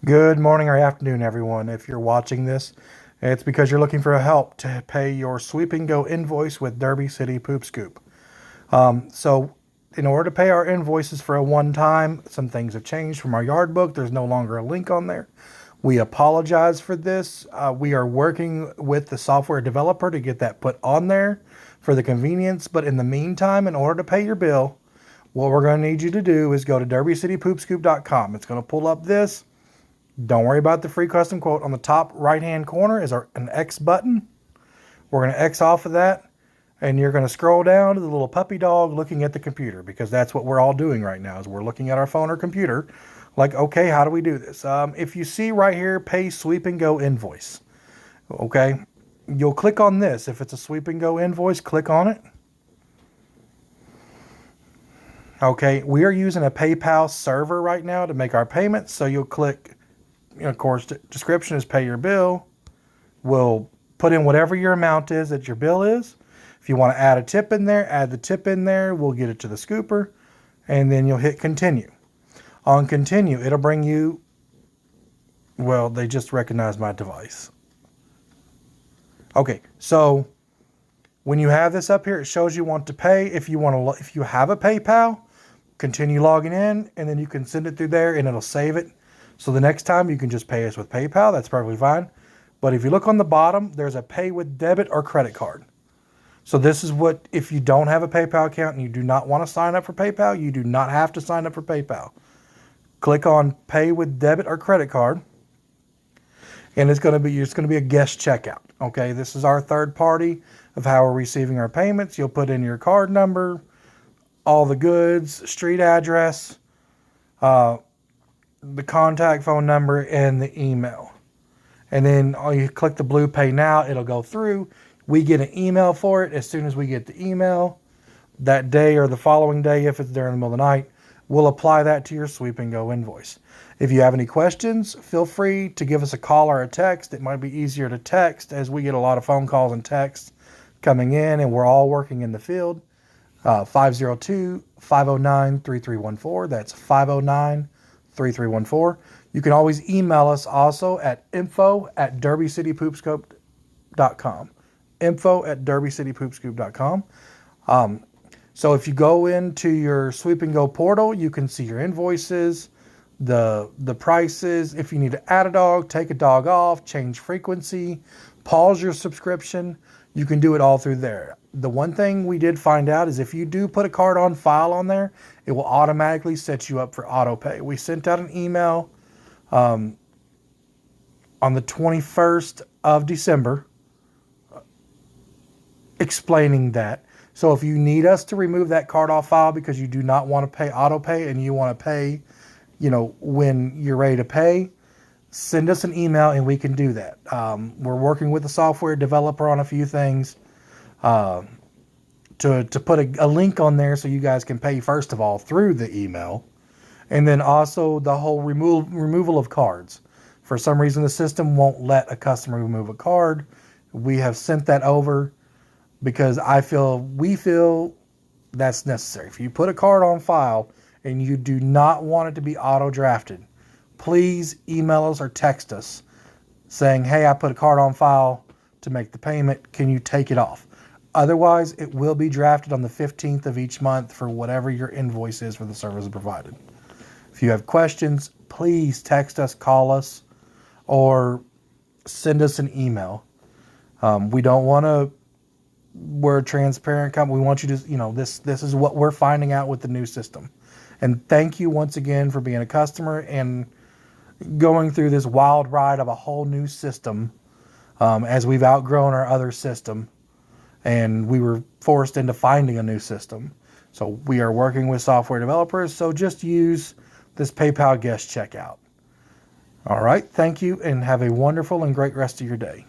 Good morning or afternoon, everyone. If you're watching this, it's because you're looking for help to pay your Sweep and Go invoice with Derby City Poop Scoop. So, in order to pay our invoices for a one-time, some things have changed from our yard book. There's no longer a link on there. We apologize for this. We are working with the software developer to get that put on there for the convenience. But in the meantime, in order to pay your bill, what we're going to need you to do is go to derbycitypoopscoop.com. It's going to pull up this. Don't worry about the free custom quote. On the top right-hand corner is an X button. We're going to X off of that, and you're going to scroll down to the little puppy dog looking at the computer, because that's what we're all doing right now is we're looking at our phone or computer like, okay, how do we do this? If you see right here, pay Sweep and Go invoice, okay, you'll click on this. If it's a Sweep and Go invoice, click on it. Okay, we are using a PayPal server right now to make our payments, so you'll click. Of course, the description is pay your bill. We'll put in whatever your amount is that your bill is. If you want to add a tip in there, add the tip in there. We'll get it to the scooper, and then you'll hit continue. On continue, it'll bring you, well, they just recognized my device. Okay, so when you have this up here, it shows you want to pay. If you have a PayPal, continue logging in, and then you can send it through there, and it'll save it. So the next time you can just pay us with PayPal. That's perfectly fine. But if you look on the bottom, there's a pay with debit or credit card. So this is what, if you don't have a PayPal account and you do not want to sign up for PayPal, you do not have to sign up for PayPal. Click on pay with debit or credit card. And it's going to be a guest checkout. Okay, this is our third party of how we're receiving our payments. You'll put in your card number, all the goods, street address, the contact phone number, and the email. And then you click the blue pay now, it'll go through. We get an email for it. As soon as we get the email that day or the following day, if it's during the middle of the night, we'll apply that to your Sweep and Go invoice. If you have any questions, feel free to give us a call or a text. It might be easier to text, as we get a lot of phone calls and texts coming in, and we're all working in the field. 502-509-3314. That's 509-3314. You can always email us also at info@derbycitypoopscoop.com. info@derbycitypoopscoop.com. So if you go into your Sweep and Go portal, you can see your invoices, the prices. If you need to add a dog, take a dog off, change frequency, pause your subscription, you can do it all through there. The one thing we did find out is if you do put a card on file on there, it will automatically set you up for auto pay. We sent out an email on the 21st of December explaining that. So if you need us to remove that card off file because you do not want to pay auto pay and you want to pay, when you're ready to pay, send us an email and we can do that. We're working with the software developer on a few things to put a link on there so you guys can pay, first of all, through the email. And then also the whole removal of cards. For some reason, the system won't let a customer remove a card. We have sent that over because we feel that's necessary. If you put a card on file and you do not want it to be auto-drafted, please email us or text us saying, hey, I put a card on file to make the payment. Can you take it off? Otherwise, it will be drafted on the 15th of each month for whatever your invoice is for the services provided. If you have questions, please text us, call us, or send us an email. We're a transparent company. We want you to, this is what we're finding out with the new system. And thank you once again for being a customer and going through this wild ride of a whole new system as we've outgrown our other system and we were forced into finding a new system. So we are working with software developers, so just use this PayPal guest checkout. All right, thank you and have a wonderful and great rest of your day.